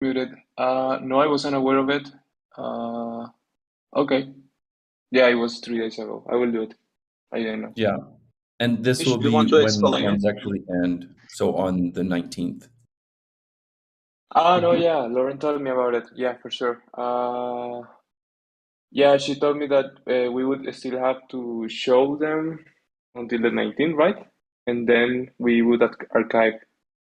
Muted. No, I wasn't aware of it. Okay. Yeah, it was 3 days ago. I will do it. I didn't know. Yeah. And this will Do you be want to when the explain it? terms actually end. So on the 19th. No, yeah, Lauren told me about it. Yeah, for sure. Yeah, she told me that we would still have to show them until the 19th, right? And then we would archive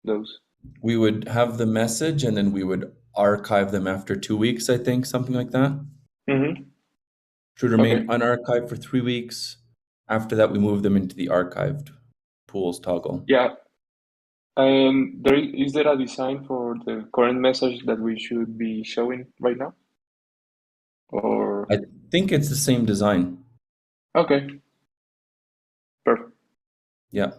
those. We would have the message and then we would archive them after 2 weeks, I think, something like that. Mm-hmm. Should Okay. remain unarchived for 3 weeks. After that, we move them into the archived pools toggle. Yeah. And is there a design for the current message that we should be showing right now? Or I think it's the same design. okay, perfect. Yeah.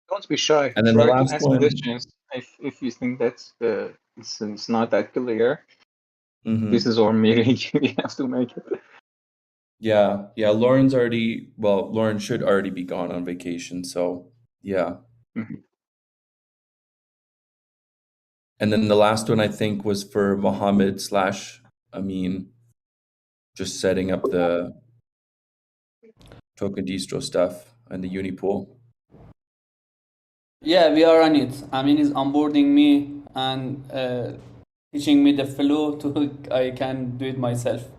Don't be shy. And then the Try to last ask one. questions if you think that's it's not that clear. Mhm. This is our meeting. We have to make it. Yeah. Lauren should already be gone on vacation. So yeah. Mhm. And then the last one I think was for Mohammed / Amin, just setting up the token distro stuff and the uni pool. Yeah, we are on it. Amin is onboarding me and teaching me the flow to I can do it myself.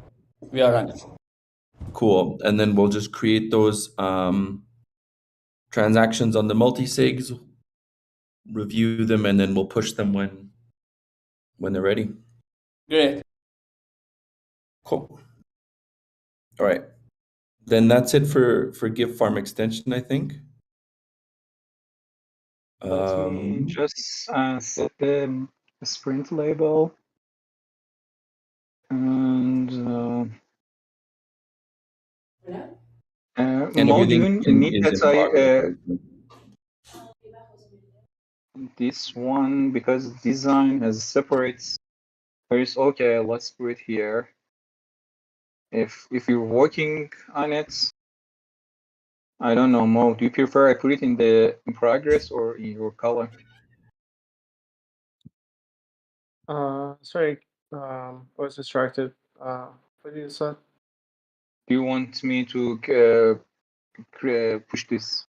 We are on it. Cool. And then we'll just create those transactions on the multi-sigs, review them, and then we'll push them when they're ready. Great. Cool. All right. Then that's it for Give Farm extension, I think. Let me just set the sprint label and and Mo, do you everything need is that in progress. this one because design has separates first. Okay, let's put it here. If you're working on it, I don't know, Mo. Do you prefer I put it in progress or in your color? Sorry, I was distracted. What you said? Do you want me to push this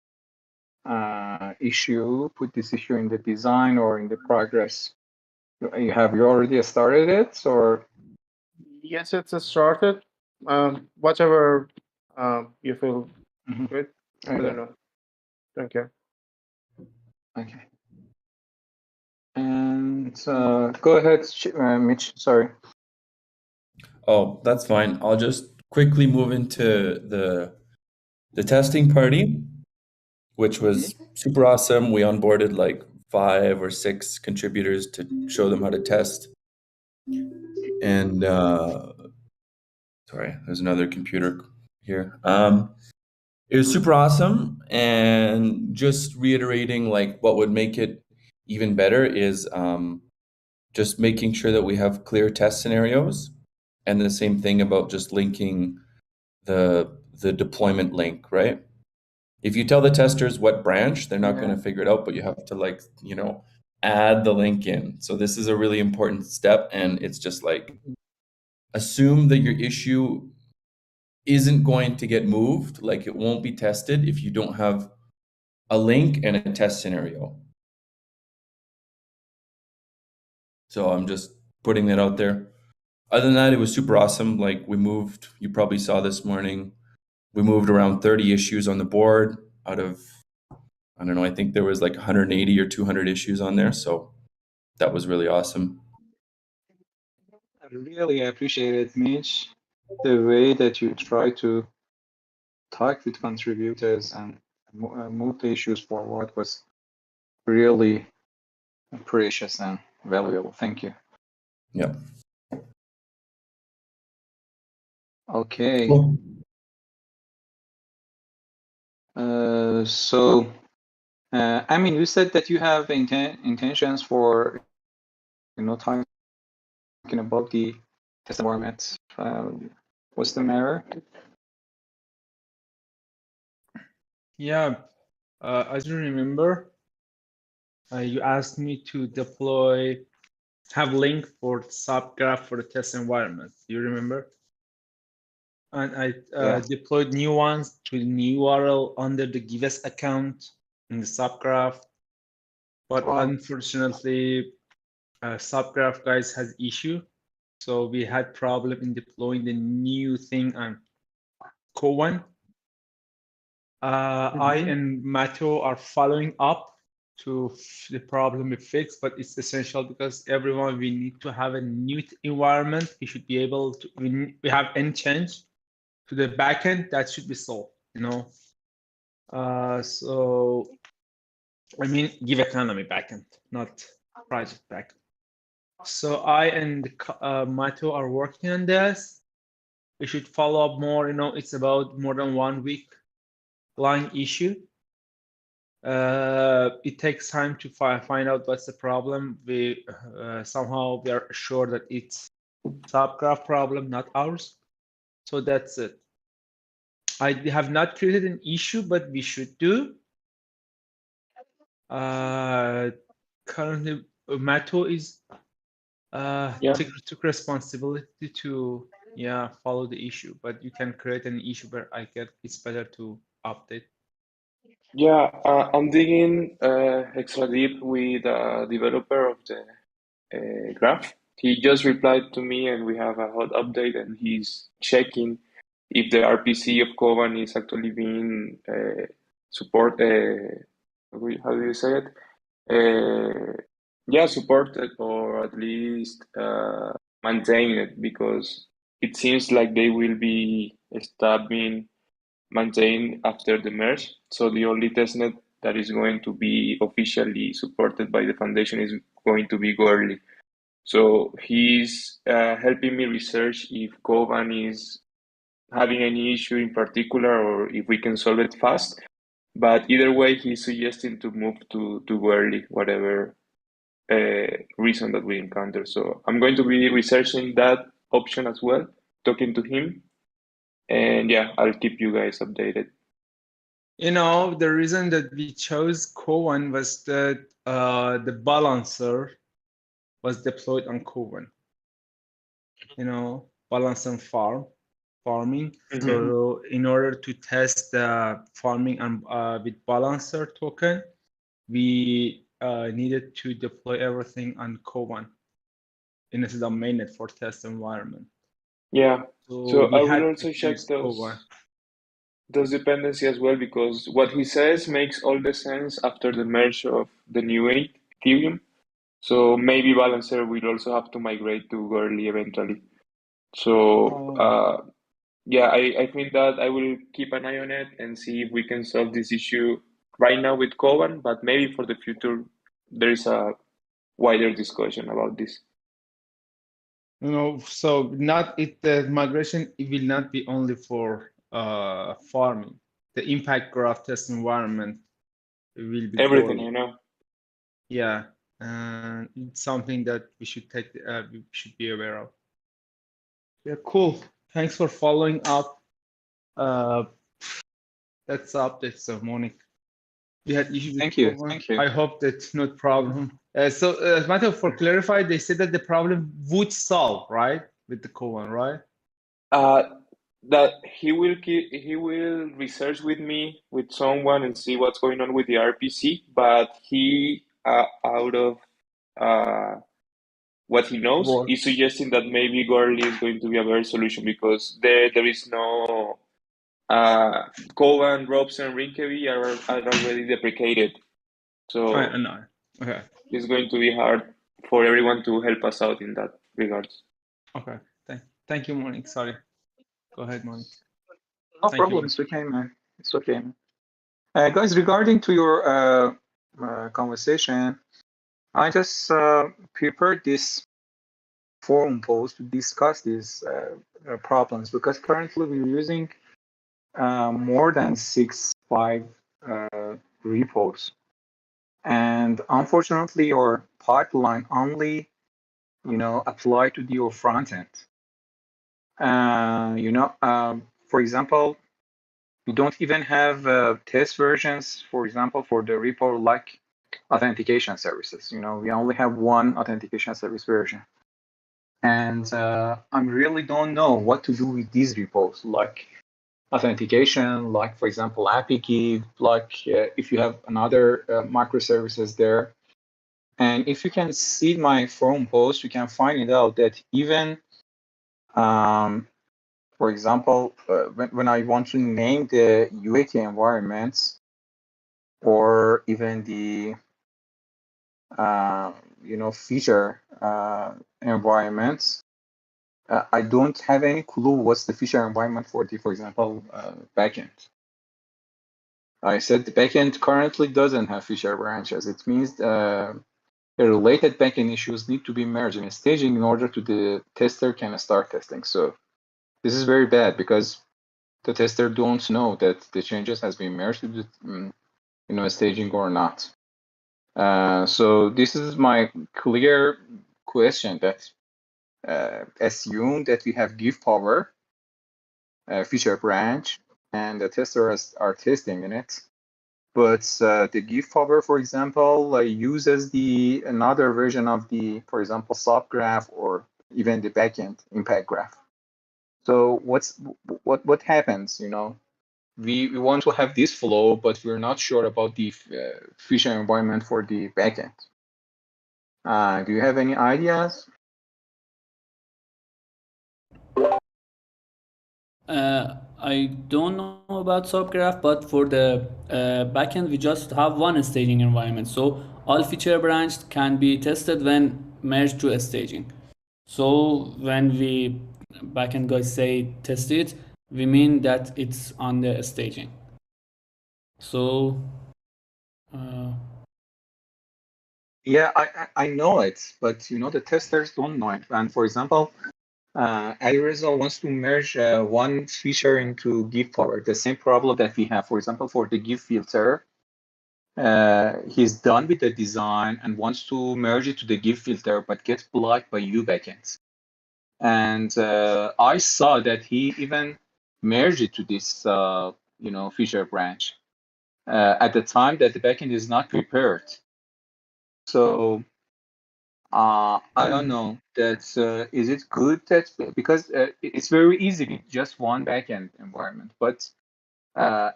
issue, put this issue in the design or in the progress? You already started it, or? Yes, it's started. Whatever you feel good. I don't know. Thank you. Okay. And go ahead, Mitch. Sorry. Oh, that's fine. I'll just quickly move into the testing party, which was super awesome. We onboarded like 5 or 6 contributors to show them how to test. And sorry, there's another computer here. It was super awesome, and just reiterating like what would make it even better is just making sure that we have clear test scenarios, and the same thing about just linking the deployment link, right? If you tell the testers what branch, they're not going to figure it out, but you have to add the link in. So this is a really important step, and it's just like assume that your issue isn't going to get moved, like it won't be tested if you don't have a link and a test scenario. So I'm just putting that out there. Other than that, it was super awesome. Like you probably saw this morning, we moved around 30 issues on the board out of, I don't know, I think there was like 180 or 200 issues on there. So that was really awesome. I really appreciate it, Mitch. The way that you try to talk with contributors and move the issues forward was really precious and valuable. Thank you. Yeah. Okay. Cool. So, I mean, you said that you have intentions for, talking about the test environment. What's the matter? Yeah, as you remember, you asked me to have link for subgraph for the test environment. Do you remember? And I deployed new ones to the new URL under the Giveth account in the subgraph. But unfortunately, subgraph guys has issue. So we had problem in deploying the new thing on Kowan. I and Mato are following up to the problem be fixed, but it's essential because everyone, we need to have a new environment. We should be able to, we have any change to the backend that should be solved, you know. So I mean, give economy backend, not project backend. So I and Mato are working on this. We should follow up more. You know, it's about more than 1 week long issue. It takes time to find out what's the problem. We somehow we are sure that it's subgraph problem, not ours. So that's it. I have not created an issue, but we should do. Currently, Mato is took responsibility to follow the issue, but you can create an issue where I get it's better to update. Yeah, I'm digging extra deep with a developer of the graph. He just replied to me, and we have a hot update, and he's checking if the RPC of Kovan is actually being support. How do you say it? Yeah, supported or at least maintained, because it seems like they will be stopped being maintained after the merge. So the only testnet that is going to be officially supported by the foundation is going to be Goerli. So he's helping me research if Kovan is having any issue in particular or if we can solve it fast. But either way, he's suggesting to move to Goerli, whatever reason that we encounter. So I'm going to be researching that option as well, talking to him. And yeah, I'll keep you guys updated. You know, the reason that we chose Kovan was that the balancer was deployed on Kovan. You know, balance and farming. So in order to test the farming and with balancer token, we needed to deploy everything on Kovan instead of mainnet for test environment. Yeah. So we I will had also to check choose Kovan. those dependencies as well, because what he says makes all the sense after the merge of the new Ethereum. So maybe Balancer will also have to migrate to Goerli eventually. So yeah, I think that I will keep an eye on it and see if we can solve this issue right now with Kovan, but maybe for the future there is a wider discussion about this. You know, so the migration, it will not be only for farming. The impact graph test environment will be Everything, Goerli. I know. Yeah, and it's something that we should we should be aware of. Yeah, cool. Thanks for following up. That's the updates of morning. We had issues. Thank you. Thank you. I hope that's not problem. So, matter for clarify, they said that the problem would solve, right, with the Kovan, right? That he will research with me, with someone, and see what's going on with the RPC, but he out of what he knows is suggesting that maybe Goerli is going to be a better solution, because there is no Kovan, Robson, Rinkeby are already deprecated. So okay. It's going to be hard for everyone to help us out in that regards. Okay. Thank you, Monique. Sorry. Go ahead, Monique. No problem. It's okay, man. It's okay, man. Guys, regarding to your conversation, I just prepared this forum post to discuss these problems, because currently we're using more than 5 repos, and unfortunately your pipeline only apply to your front end. For example, we don't even have test versions, for example, for the repo like authentication services. We only have one authentication service version. And I really don't know what to do with these repos, like authentication, like, for example, API Give, like if you have another microservices there. And if you can see my forum post, you can find it out that even, for example, when I want to name the UAT environments, or even the feature environments, I don't have any clue what's the feature environment for the, for example, backend. I said the backend currently doesn't have feature branches. It means the related backend issues need to be merged in staging in order to the tester can start testing. So this is very bad because the tester don't know that the changes has been merged with staging or not. So this is my clear question that assume that we have give power feature branch and the testers are testing in it. But the give power, for example, uses the another version of the, for example, subgraph or even the backend impact graph. So what happens? We want to have this flow, but we're not sure about the feature environment for the backend. Do you have any ideas? I don't know about subgraph, but for the backend, we just have one staging environment. So all feature branch can be tested when merged to a staging. So when we backend guys say test it, we mean that it's on the staging. So Yeah, I know it, but the testers don't know it. And for example, Alireza wants to merge one feature into give power. The same problem that we have, for example, for the give filter. He's done with the design and wants to merge it to the give filter, but gets blocked by U backends. And I saw that he even merged it to this, feature branch at the time that the backend is not prepared. So I don't know that is it good that because it's very easy with just one backend environment, but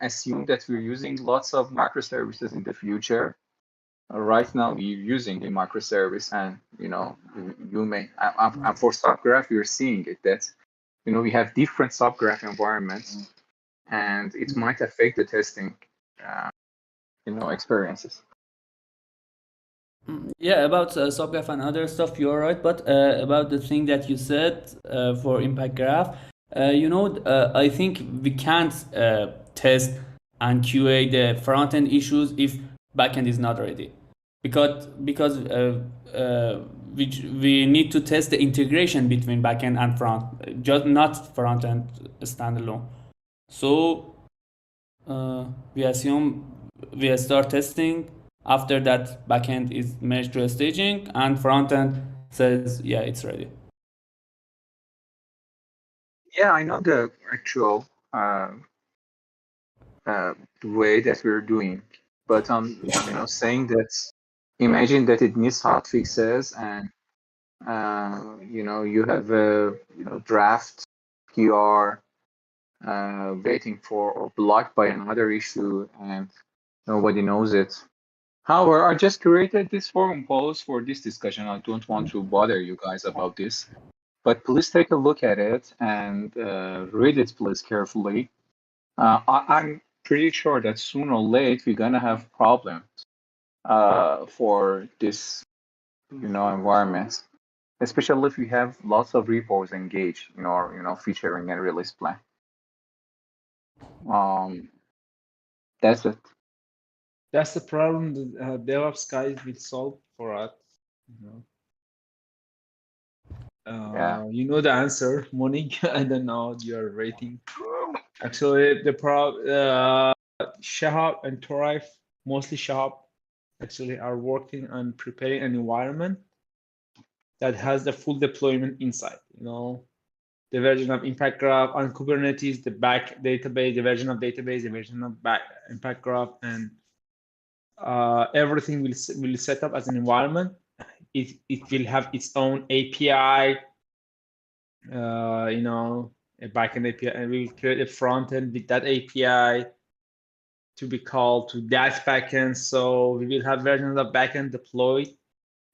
assume that we're using lots of microservices in the future. Right now we're using a microservice, and you may and for subgraph you're seeing it that we have different subgraph environments, and it might affect the testing experiences. yeah, about subgraph and other stuff, you're right. But about the thing that you said for impact graph, I think we can't test and QA the front end issues if backend is not ready, because we need to test the integration between backend and front, just not front end standalone. So we assume we start testing. After that, backend is merged to a staging, and front end says, yeah, it's ready. Yeah, I know the actual way that we're doing, but saying that, imagine that it needs hot fixes, and you have a draft PR waiting for or blocked by another issue, and nobody knows it. However, I just created this forum post for this discussion. I don't want to bother you guys about this, but please take a look at it and read it, please, carefully. I'm pretty sure that sooner or later we're gonna have problems for this, environment, especially if we have lots of repos engaged in our, featuring and release plan. That's it. That's the problem that DevOps guys will solve for us. Yeah. You know the answer, Monique. I don't know your rating. Actually, the Shahab and Torif, mostly Shahab, actually are working on preparing an environment that has the full deployment inside. The version of Impact Graph on Kubernetes, the back database, the version of database, the version of back Impact Graph, and everything will set up as an environment. It will have its own API, you know, a backend API, and we will create a front end with that API to be called to that backend. So we will have versions of backend deployed,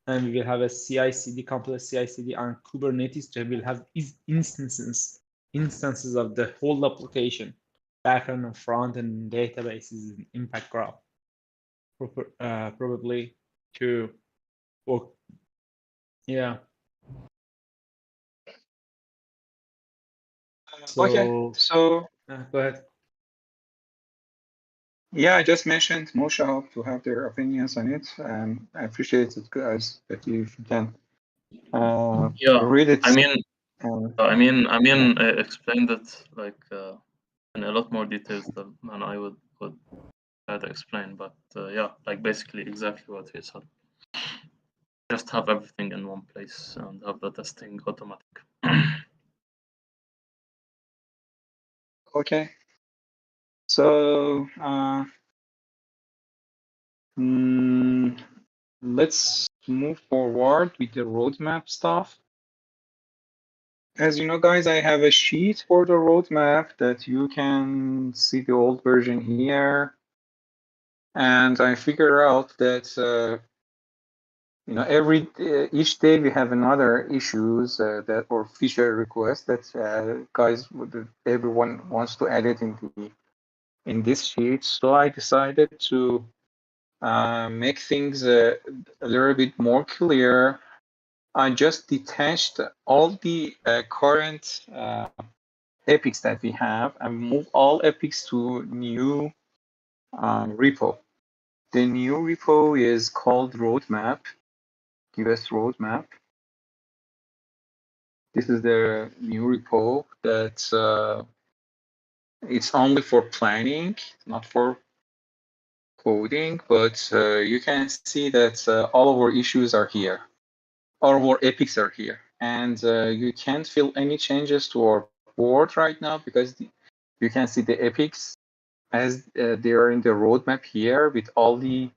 and we will have a CI/CD, complex CI/CD on Kubernetes that will have instances of the whole application, backend and front and databases and impact graph, probably to work. Yeah. So, okay, so go ahead. yeah, I just mentioned Moshe to have their opinions on it. I appreciate it, guys, that you can Yeah, read it. I mean, yeah. explained it like in a lot more details than I would try to explain. But yeah, like basically exactly what he said. Just have everything in one place and have the testing automatic. Okay. So let's move forward with the roadmap stuff. As you know, guys, I have a sheet for the roadmap that you can see the old version here. And I figure out that you know, each day we have another issues that or feature request that everyone wants to add it in this sheet. So I decided to make things a little bit more clear. I just detached all the current epics that we have and move all epics to new repo. The new repo is called roadmap, Giveth roadmap. This is the new repo that it's only for planning, not for coding, but you can see that all of our issues are here. All of our epics are here. And you can't feel any changes to our board right now because you can see the epics as they are in the roadmap here with all the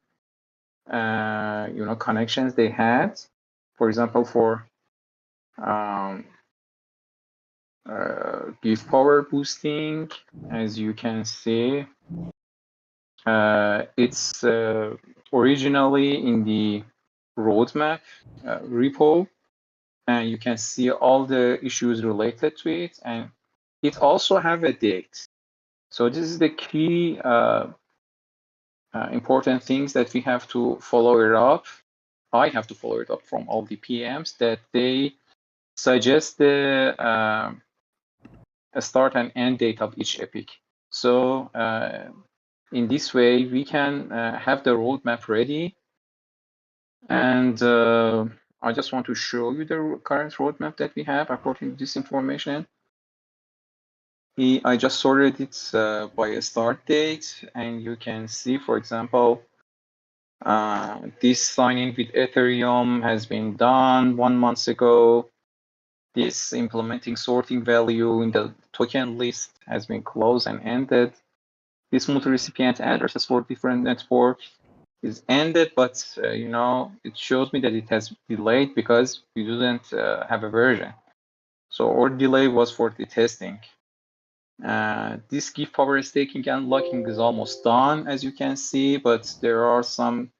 you know, connections they had. For example, for give power boosting, as you can see, it's originally in the roadmap repo, and you can see all the issues related to it, and it also have a date. So this is the key important things that we have to follow it up. I have to follow it up from all the PMs that they suggest the a start and end date of each epic. So in this way, we can have the roadmap ready. And I just want to show you the current roadmap that we have according to this information. I just sorted it by a start date, and you can see, for example, this signing with Ethereum has been done 1 month ago. This implementing sorting value in the token list has been closed and ended. This multi-recipient addresses for different networks is ended, but you know, it shows me that it has delayed because we didn't have a version. So our delay was for the testing. This give power staking and locking is almost done, as you can see, but there are some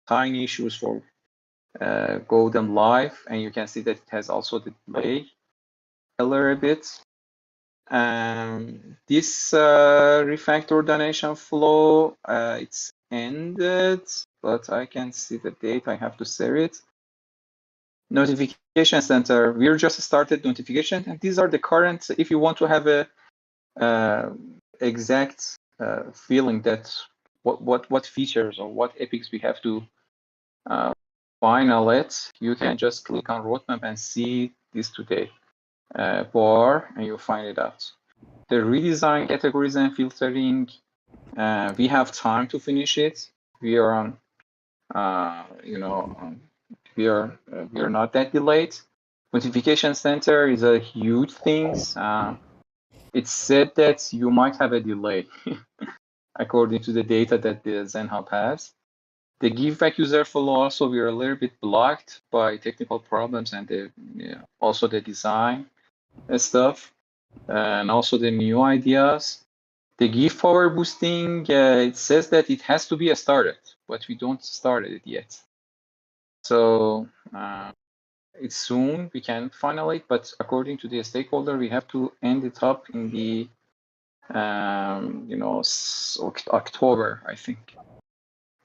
tiny issues for Golden Live, and you can see that it has also the delay a little bit. This refactor donation flow, it's ended, but I can see the date. I have to save it. Notification center, we're just started notification, and these are the current. If you want to have a exact feeling that what features or what epics we have to final it, you can just click on roadmap and see this today bar, and you'll find it out. The redesign categories and filtering, we have time to finish it. We are on, you know, we are not that delayed. Notification center is a huge thing. It's said that you might have a delay according to the data that the ZenHub has. The Giveth user flow also, we are a little bit blocked by technical problems and also the design stuff, and also the new ideas. The Give power boosting, it says that it has to be started, but we don't start it yet. So it's soon, we can finalize, but according to the stakeholder, we have to end it up in the October, I think.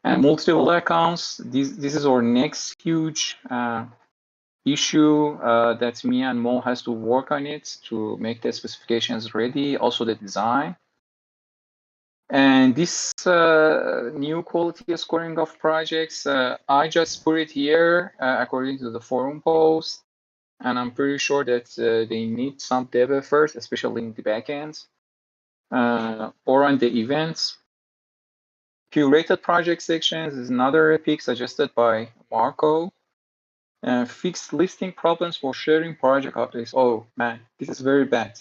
And multiple accounts, this is our next huge issue that me and Mo has to work on it to make the specifications ready, also the design. And this new quality scoring of projects, I just put it here according to the forum post. And I'm pretty sure that they need some dev effort, especially in the backend or on the events. Curated project sections is another epic suggested by Marco. Fixed listing problems for sharing project updates. Oh man, this is very bad.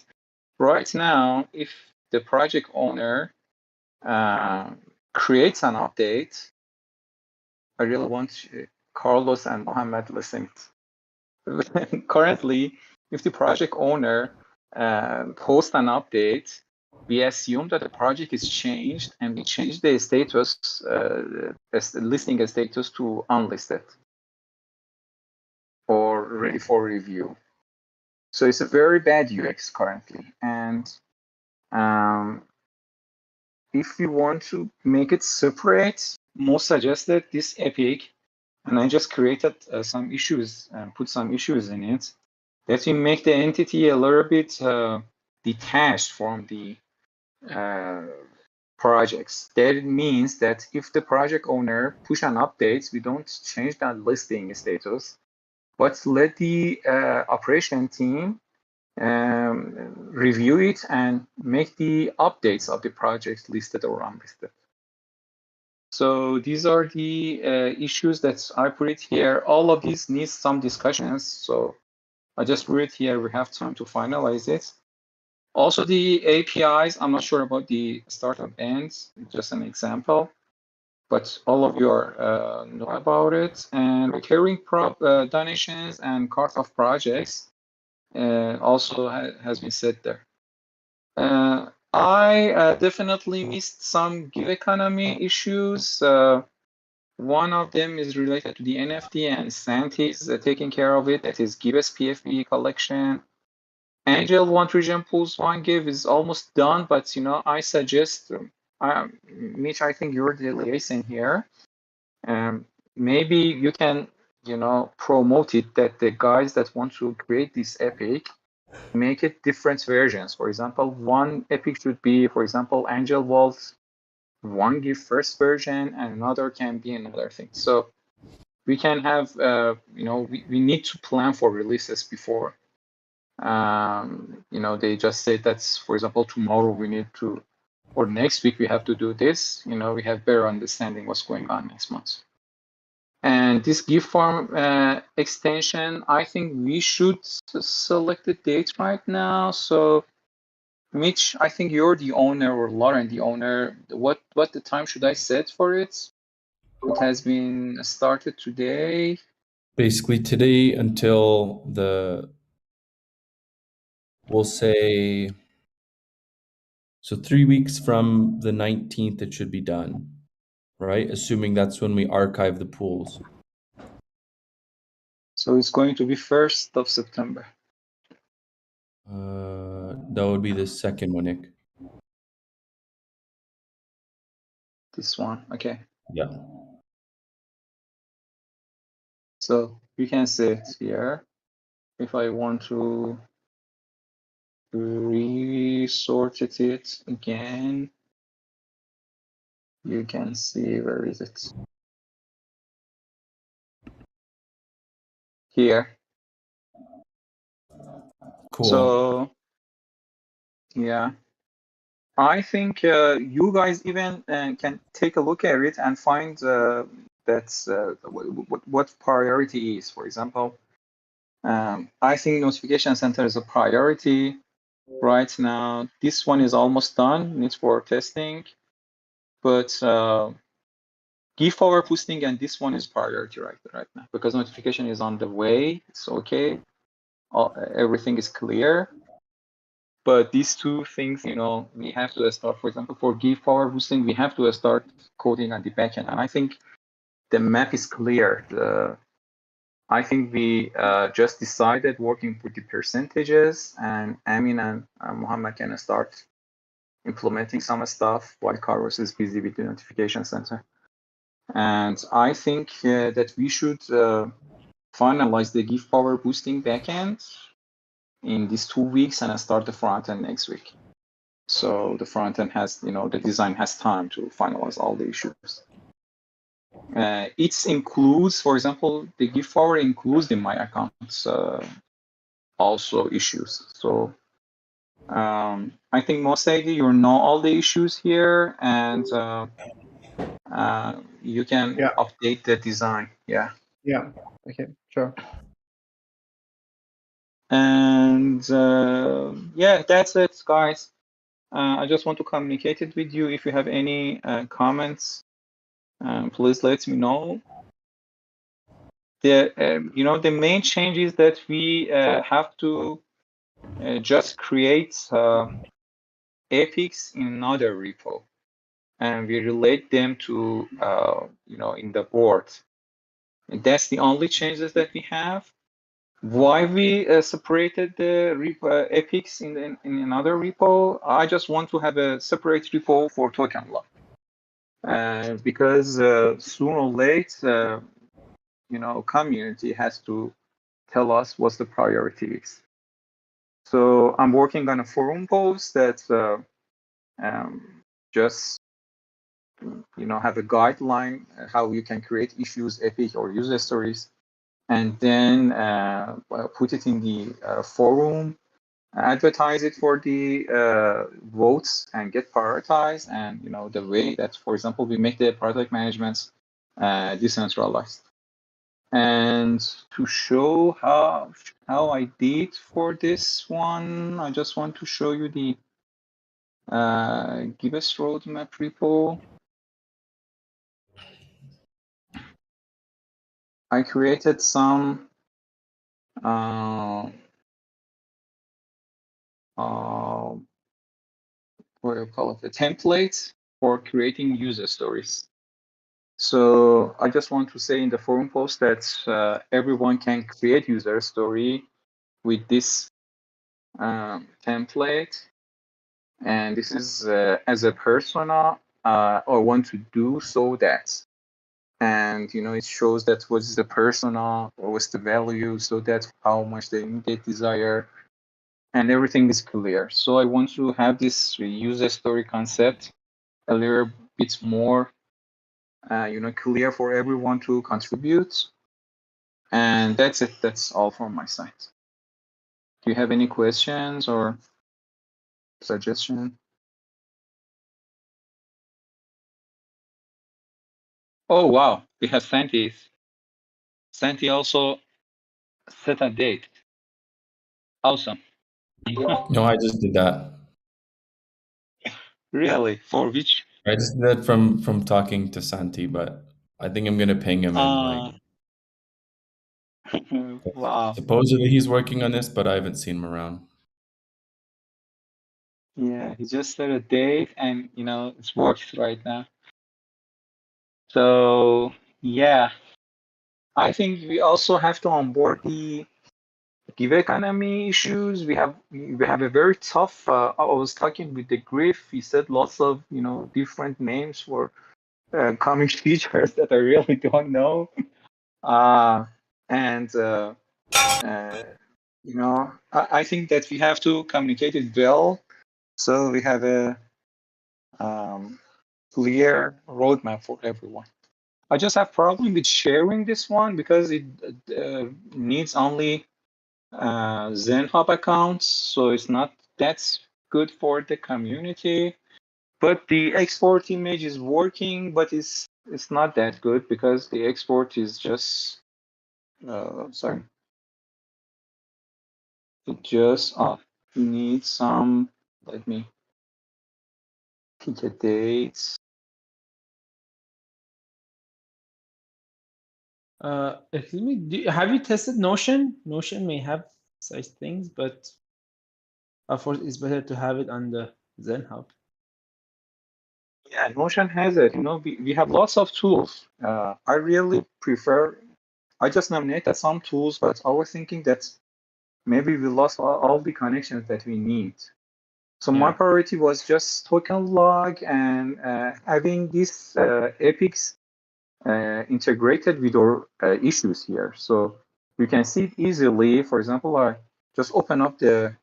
Right now, if the project owner creates an update, I really want Carlos and Mohammed listening. Currently, if the project owner posts an update, we assume that the project is changed and we change the status, listing status to unlisted or ready for review. So it's a very bad UX currently. And if we want to make it separate, most suggested this epic, and I just created some issues and put some issues in it, that we make the entity a little bit detached from the projects. That means that if the project owner push an update, we don't change that listing status, but let the operation team review it and make the updates of the project listed or unlisted. So these are the issues that I put it here. All of these needs some discussions. So I just put it here. We have time to finalize it. Also the APIs, I'm not sure about the startup ends, just an example, but all of you are know about it. And recurring donations and cart of projects also has been said there. I definitely missed some gig economy issues. One of them is related to the NFT, and Santi is taking care of it. That is Giveth PFP collection. Angel one region pools one give is almost done, but I suggest, Mitch, I think you're the liaison here. Maybe you can, promote it that the guys that want to create this epic make it different versions. For example, one epic should be, for example, Angel Vault, one give first version, and another can be another thing. So we can have, we need to plan for releases before. They just say that's, for example, tomorrow we need to, or next week we have to do this. We have better understanding what's going on next month. And this give form extension, I think we should select the date right now. So Mitch, I think you're the owner, or Lauren the owner. What the time should I set for it? It has been started today. Basically today until we'll say, so 3 weeks from the 19th, it should be done, right? Assuming that's when we archive the pools. So it's going to be 1st of September. That would be the second one, Nick. This one, okay. Yeah. So we can set here. If I want to resort it again, you can see, where is it? Here. Cool. So yeah, I think you guys even can take a look at it and find that's what priority is. For example, I think notification center is a priority right now. This one is almost done, needs for testing, but give power boosting, and this one is priority right now because notification is on the way. It's okay. Everything is clear. But these two things, we have to start, for example, for give power boosting, we have to start coding on the backend. And I think the map is clear. I think we just decided working with the percentages, and Amin and Muhammad can start implementing some stuff while Carlos is busy with the notification center. And I think that we should finalize the give power boosting backend in these 2 weeks and start the front end next week. So the front end has, the design has time to finalize all the issues. It includes, for example, the give power includes the my accounts also issues. So I think most likely you know all the issues here, and you can update the design. Yeah. Yeah. Okay. Sure. And yeah, that's it, guys. I just want to communicate it with you. If you have any comments, please let me know. The main change is that we have to just create epics in another repo, and we relate them to in the board. And that's the only changes that we have. Why we separated the repo, epics in another repo? I just want to have a separate repo for token lock, because sooner or later, community has to tell us what the priority is. So I'm working on a forum post that just have a guideline how you can create issues, epic or user stories, and then put it in the forum, advertise it for the votes and get prioritized. And the way that, for example, we make the product management decentralized. And to show how I did for this one, I just want to show you the Giveth roadmap repo. I created some what do you call it, a template for creating user stories. So I just want to say in the forum post that everyone can create user story with this template. And this is as a persona, I want to do so that. And it shows that what is the persona, what's the value, so that's how much the immediate desire, and everything is clear. So I want to have this user story concept a little bit more clear for everyone to contribute. And that's it. That's all from my side. Do you have any questions or suggestion? Oh wow, we have Santi. Santi also set a date. Awesome. No, I just did that. Really? For which? I just did that from talking to Santi, but I think I'm gonna ping him and like Wow. supposedly he's working on this, but I haven't seen him around. Yeah, he just set a date, and it's works right now. So yeah, I think we also have to onboard the give economy issues. We have a very tough. I was talking with the Griff. He said lots of different names for coming features that I really don't know. And I think that we have to communicate it well, so we have a clear roadmap for everyone. I just have problem with sharing this one because it needs only Zen Hub accounts, so it's not that's good for the community. But the export image is working, but it's not that good because the export is just sorry. It just needs some. Let me pick a date. Excuse me, have you tested Notion? Notion may have such things, but of course it's better to have it on the Zen Hub. Yeah, Notion has it. You know, we have lots of tools. I really prefer. I just nominated some tools, but I was thinking that maybe we lost all the connections that we need. So my priority was just token log and having these epics integrated with our issues here. So you can see it easily. For example, I just open up the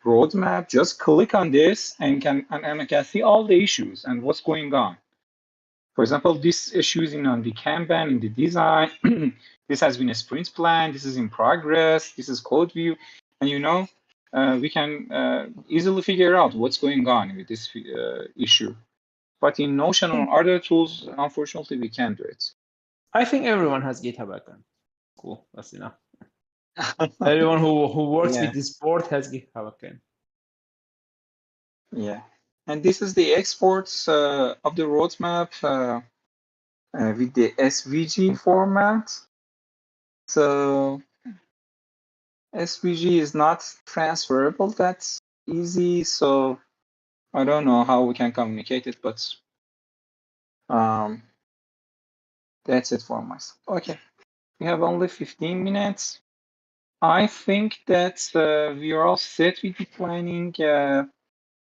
roadmap, just click on this and I can see all the issues and what's going on. For example, this issue is on the Kanban, in the design. This has been a sprint plan. This is in progress. This is code view. And you know, we can easily figure out what's going on with this issue. But in Notion or other tools, unfortunately, we can't do it. I think everyone has GitHub account. Cool, that's enough. Everyone who works with this board has GitHub account. Yeah, and this is the exports of the roadmap with the SVG format. So SVG is not transferable that easy, so I don't know how we can communicate it, but that's it for myself. Okay, we have only 15 minutes. I think that we are all set with the planning.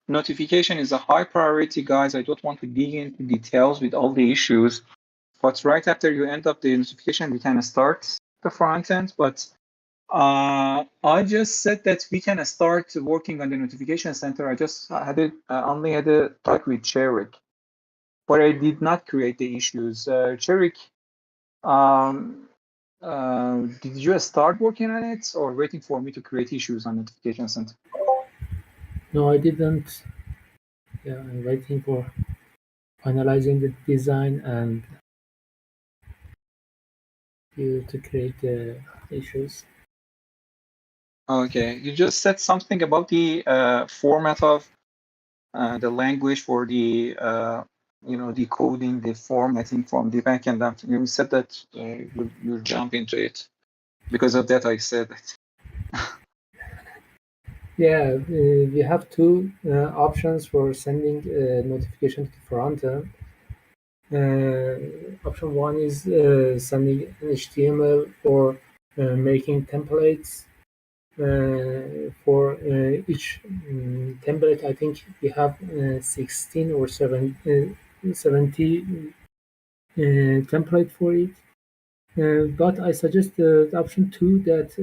Notification is a high priority, guys. I don't want to dig into details with all the issues, but right after you end up the notification, we can start the front end. But I just said that we can start working on the notification center. I just had only had a talk with Cherik, but I did not create the issues. Cherik, did you start working on it or waiting for me to create issues on notification center? No, I didn't. Yeah, I'm waiting for finalizing the design and you to create the issues. Okay, you just said something about the format of the language for the decoding, the formatting from the backend. You said that you jump into it. Because of that, I said it. Yeah, we have two options for sending notification to the front end. Option one is sending an HTML or making templates. For each template, I think we have 16 or 70 template for it. But I suggest the option two that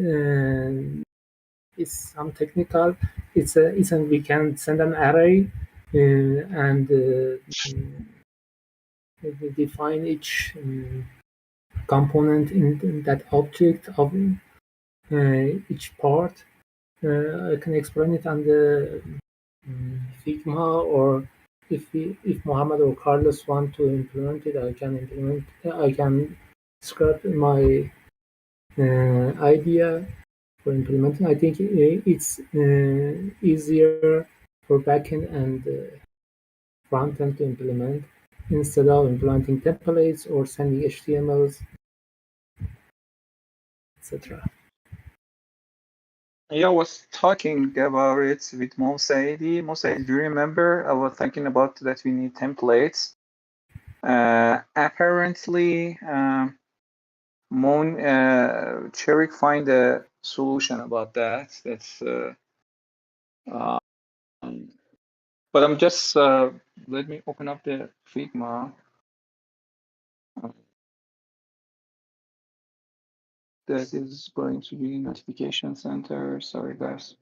is some technical. It's we can send an array and define each component in that object of each part. I can explain it on the Figma, or if Mohammed or Carlos want to implement it, I can implement. I can describe my idea for implementing. I think it's easier for backend and frontend to implement instead of implementing templates or sending HTMLs, etc. Yeah, I was talking about it with Mosaidi. Mosaidi, do you remember? I was thinking about that we need templates. Apparently, Cherik find a solution about that. That's but I'm just let me open up the Figma. That is going to be notification center. Sorry, guys.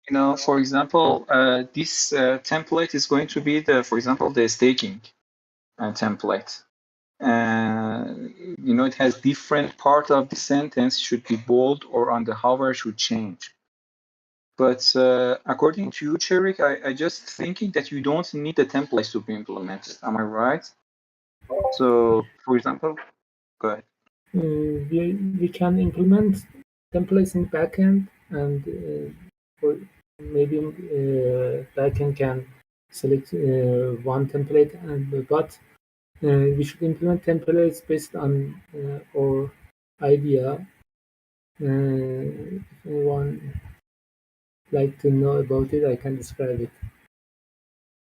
You know, for example, this template is going to be for example, the staking template. You know, it has different part of the sentence should be bold or on the hover should change. But according to you, Cherik, I just thinking that you don't need the templates to be implemented. Am I right? So, for example, go ahead. we can implement templates in backend, and for maybe backend can select one template, but we should implement templates based on our idea. If anyone like to know about it, I can describe it.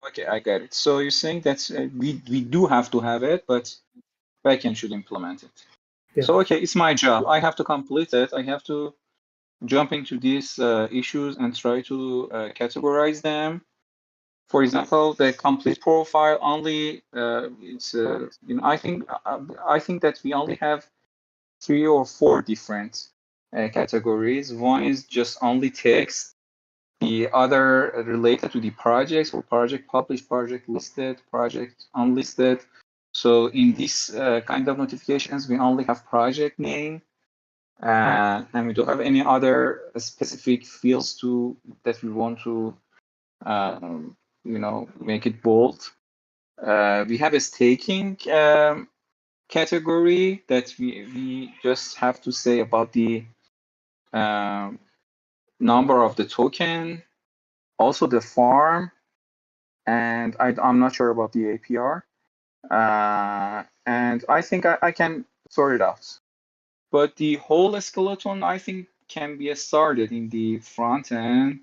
Okay, I get it. So you're saying that we do have to have it, but backend should implement it. Yeah. So okay, it's my job. I have to complete it. I have to jump into these issues and try to categorize them. For example, the complete profile only it's I think that we only have 3 or 4 different categories. One is just only text. The other related to the projects, or project published, project listed, project unlisted. So in this kind of notifications, we only have project name, and we don't have any other specific fields that we want to make it bold. We have a staking category that we just have to say about the number of the token, also the farm, and I'm not sure about the APR. And I think I can sort it out. But the whole skeleton, I think, can be started in the front end.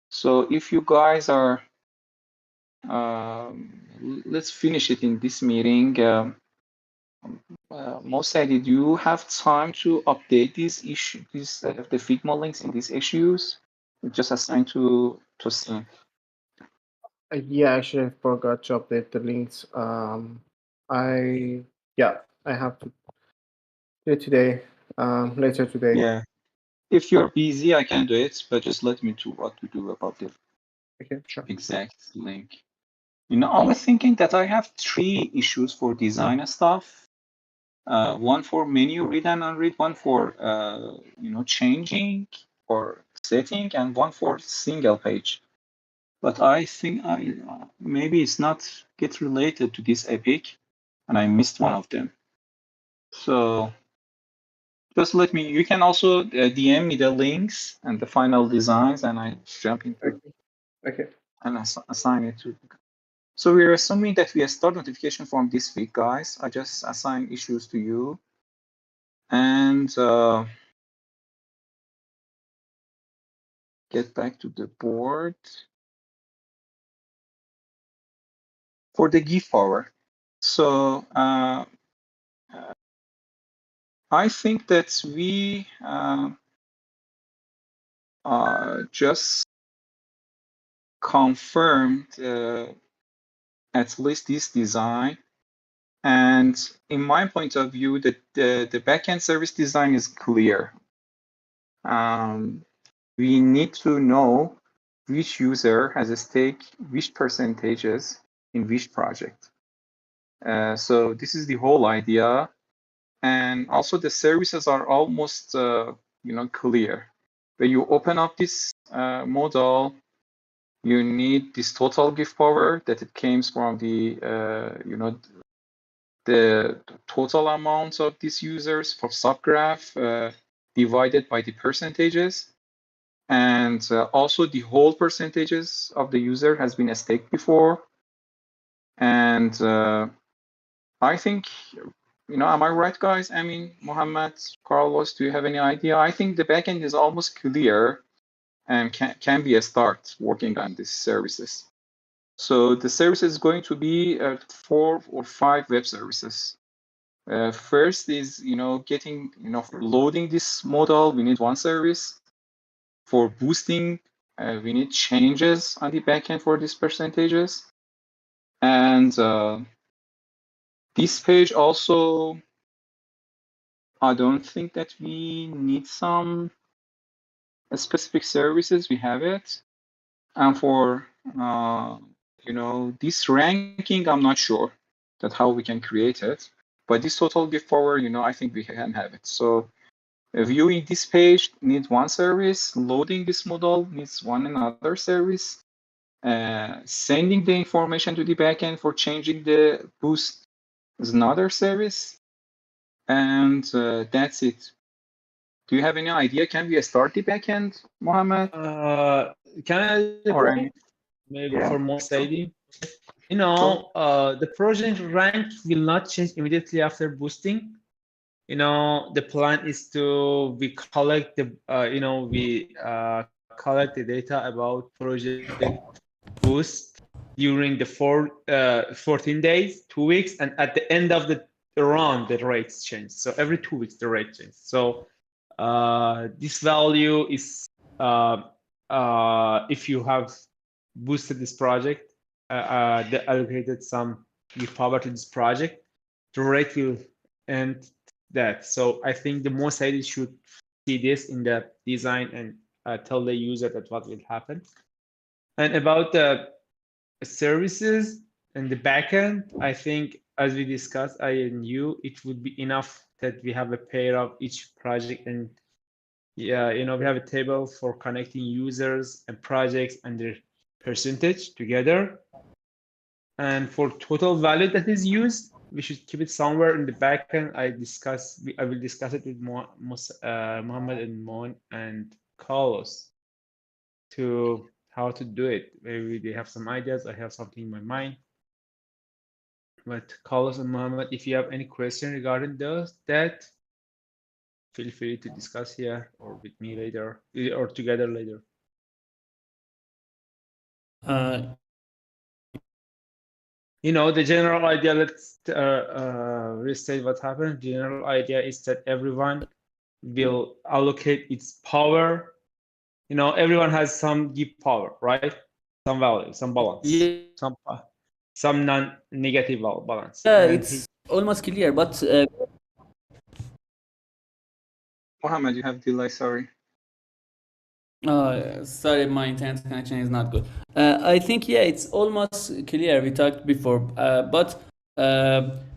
So if you guys are, let's finish it in this meeting. Mosa, did you have time to update these issues, the Figma links in these issues? Just assigned to Tosin. Yeah, actually, I forgot to update the links. I have to do it today. Later today. Yeah. If you're busy, I can do it, but just let me know what to do about the Okay, sure. exact link. I was thinking that I have 3 issues for design stuff. One for menu read and unread, one for changing or setting, and one for single page. But I think maybe it's not get related to this epic, and I missed one of them. So just let me. You can also DM me the links and the final designs, and I jump into Okay. and assign it to. So we're assuming that we start notification from this week, guys. I just assign issues to you, and get back to the board for the give power. So I think that we just confirmed at least this design. And in my point of view, the backend service design is clear. We need to know which user has a stake, which percentages in which project. So this is the whole idea. And also the services are almost clear. When you open up this model, you need this total give power that it comes from the the total amount of these users for subgraph divided by the percentages, and also the whole percentages of the user has been staked before. And I think, am I right, guys? I mean, Mohammed, Carlos, do you have any idea? I think the backend is almost clear and can be a start working on these services. So the service is going to be 4 or 5 web services. First is, getting, for loading this model, we need one service. For boosting, we need changes on the backend for these percentages. And this page also, I don't think that we need some specific services. We have it. And for, this ranking, I'm not sure that how we can create it. But this total give power, I think we can have it. So viewing this page needs one service. Loading this model needs one another service. Sending the information to the backend for changing the boost is another service. And that's it. Do you have any idea? Can we start the backend, Mohammed? Can I add a Or point? any? Maybe Yeah. for more stadium. The project rank will not change immediately after boosting. The plan is to we collect the collect the data about project boost during the 14 days, 2 weeks, and at the end of the run the rates change. So every 2 weeks the rate changes. So this value is if you have boosted this project, they allocated some give power to this project, the rate will end that. So I think the most ideas should see this in the design and tell the user that what will happen. And about the services and the backend, I think as we discussed, I and you, it would be enough that we have a pair of each project, and we have a table for connecting users and projects and their percentage together. And for total value that is used, we should keep it somewhere in the backend. I will discuss it with Mohammed and Mon and Carlos to how to do it. Maybe they have some ideas. I have something in my mind. But Carlos and Mohammed, if you have any question regarding that, feel free to discuss here or with me later or together later. The general idea, let's restate what happened. The general idea is that everyone will allocate its power. Everyone has some give power, right? Some value, some balance, Yeah. some non-negative balance. Yeah, it's almost clear, but Mohammed, you have delay, sorry. sorry, my internet connection is not good. I think, yeah, it's almost clear. We talked before, but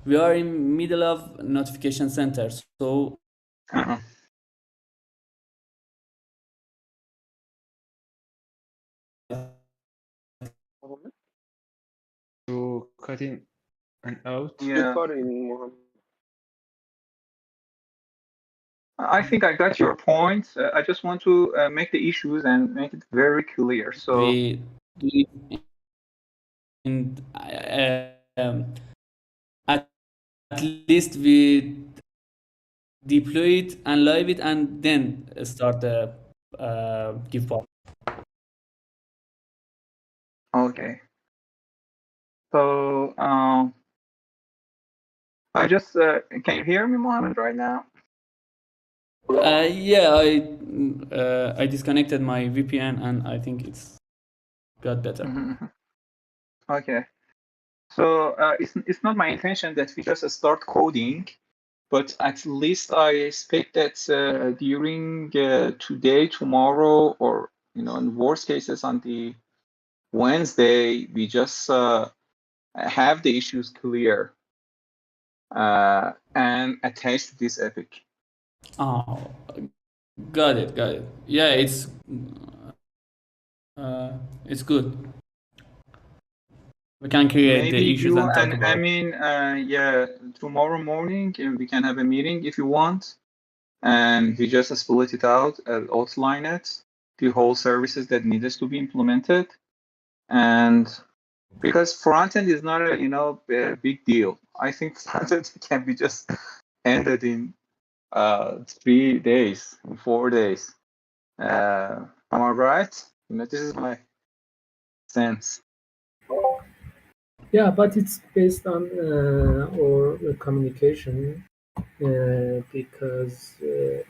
we are in middle of notification center, so to cut in and out. Yeah. Recording, Mohammed. I think I got your point. I just want to make the issues and make it very clear. So we do it in at least we deploy it and live it and then start the give power. okay. So I just can you hear me, Mohammed, right now? Yeah, I disconnected my VPN and I think it's got better. Okay. So it's not my intention that we just start coding, but at least I expect that during today, tomorrow, or in worst cases on the Wednesday, we just have the issues clear and attach to this epic. Oh, got it. Yeah, it's good. We can create Maybe the issues you and talk and about. I mean, yeah, tomorrow morning we can have a meeting if you want, and we just split it out, outline it, the whole services that needs to be implemented, and because front end is not a big deal. I think front end can be just ended in 3 days, 4 days. Am I right? This is my sense. Yeah, but it's based on our communication because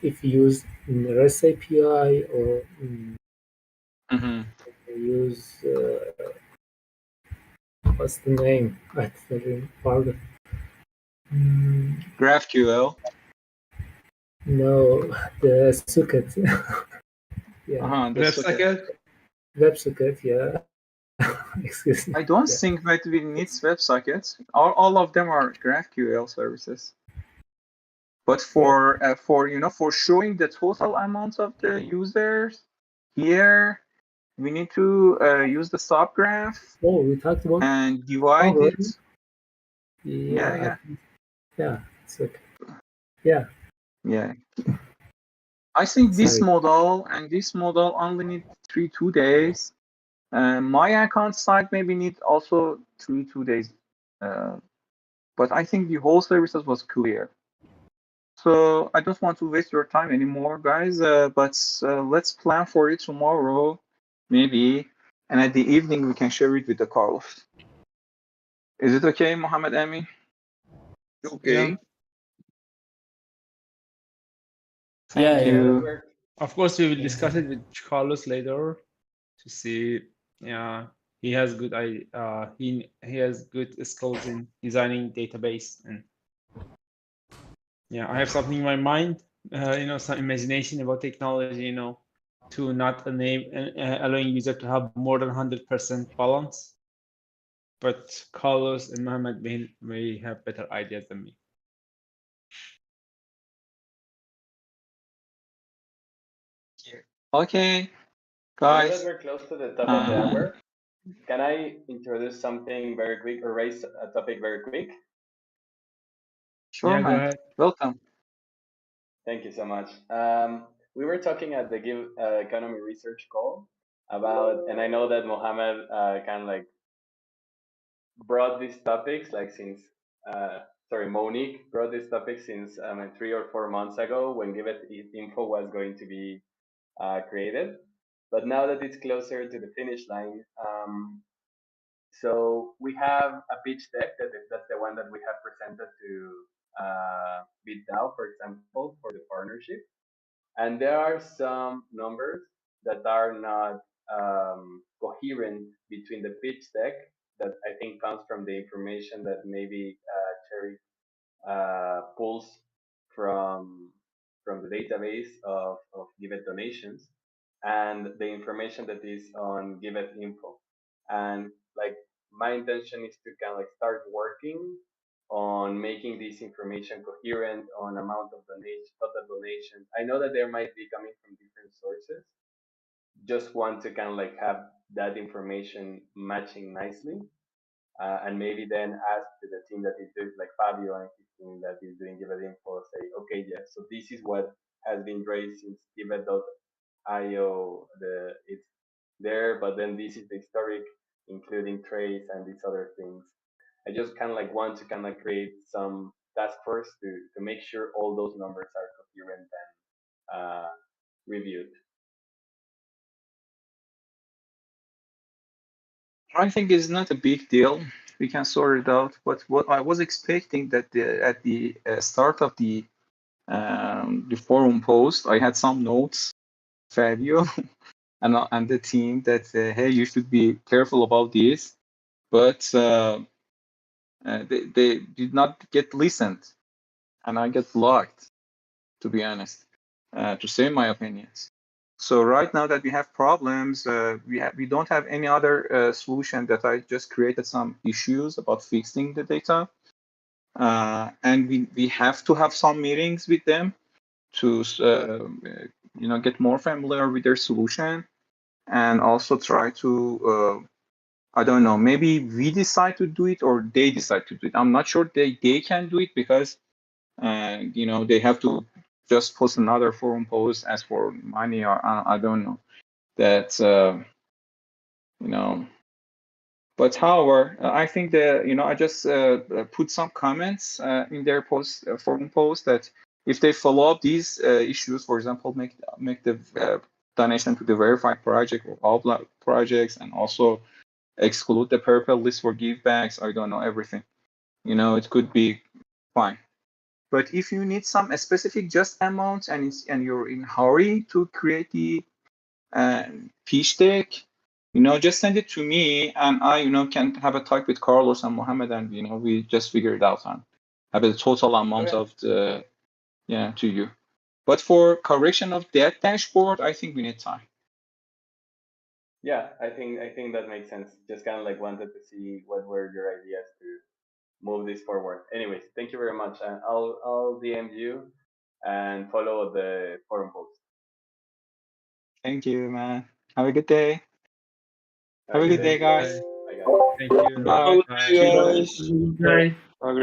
if you use REST API or use what's the name? I forgot. GraphQL. No, the socket. Yeah, The socket. WebSocket. Yeah. Excuse me. I don't think that we need WebSockets. All of them are GraphQL services. But for showing the total amount of the users here, we need to use the subgraph. Oh, we talked about and divide it. Yeah, it's okay. Yeah. Yeah. I think this Sorry. model and this model only need 2 days. My account side maybe need also 2 days. But I think the whole services was clear. So I don't want to waste your time anymore, guys. But let's plan for it tomorrow, maybe. And at the evening, we can share it with the Carlos. Is it okay, Mohammed Amin? Yeah. Okay. Thank Yeah, you. Of course, we will discuss it with Carlos later to see. Yeah, he has good he has good skills in designing database, and yeah, I have something in my mind. Some imagination about technology. To not allowing user to have more than 100% balance. But Carlos and Mohammed may have better ideas than me. Okay, Now that guys. we're close to the top of the hour, can I introduce something very quick or raise a topic very quick? Sure, Yeah, go man. ahead. Welcome. Thank you so much. We were talking at the Give Economy Research call about, and I know that Mohammed kind of like brought these topics like since, Monique brought this topic since 3 or 4 months ago when Giveth info was going to be created. But now that it's closer to the finish line, so we have a pitch deck that's the one that we have presented to BitDAO, for example, for the partnership. And there are some numbers that are not coherent between the pitch deck that I think comes from the information that maybe Cherry pulls from the database of Giveth donations and the information that is on Giveth info. And like my intention is to kind of like start working on making this information coherent on amount of donation, total donations. I know that there might be coming from different sources. Just want to kind of like have that information matching nicely, and maybe then ask to the team that is doing, like Fabio and his team that is doing Giveth info, say, okay, yeah, so this is what has been raised since Giveth.io. It's there, but then this is the historic, including trace and these other things. I just kind of like want to kind of create some task force to make sure all those numbers are coherent and reviewed. I think it's not a big deal. We can sort it out. But what I was expecting that at the start of the forum post, I had some notes, Fabio, and the team that hey, you should be careful about this. But they did not get listened, and I get blocked. To be honest, to say my opinions. So right now that we have problems, we don't have any other solution that I just created some issues about fixing the data. And we have to have some meetings with them to get more familiar with their solution and also try to I don't know, maybe we decide to do it or they decide to do it. I'm not sure they can do it because they have to just post another forum post, ask for money, or I don't know. That But however, I think that I just put some comments in their forum post that if they follow up these issues, for example, make the donation to the verified project or all projects, and also exclude the purple list for givebacks. I don't know everything. It could be fine. But if you need some specific just amounts and you're in hurry to create the pitch deck, just send it to me, and I, can have a talk with Carlos and Mohammed, and we just figure it out and have a total amount of the to you. But for correction of that dashboard, I think we need time. Yeah, I think that makes sense. Just kind of like wanted to see what were your ideas to move this forward. Anyways, thank you very much. And I'll DM you and follow the forum post. Thank you, man. Have a good day. Have a good day, guys. Bye, guys. Thank you. Bye. Bye, guys. Bye.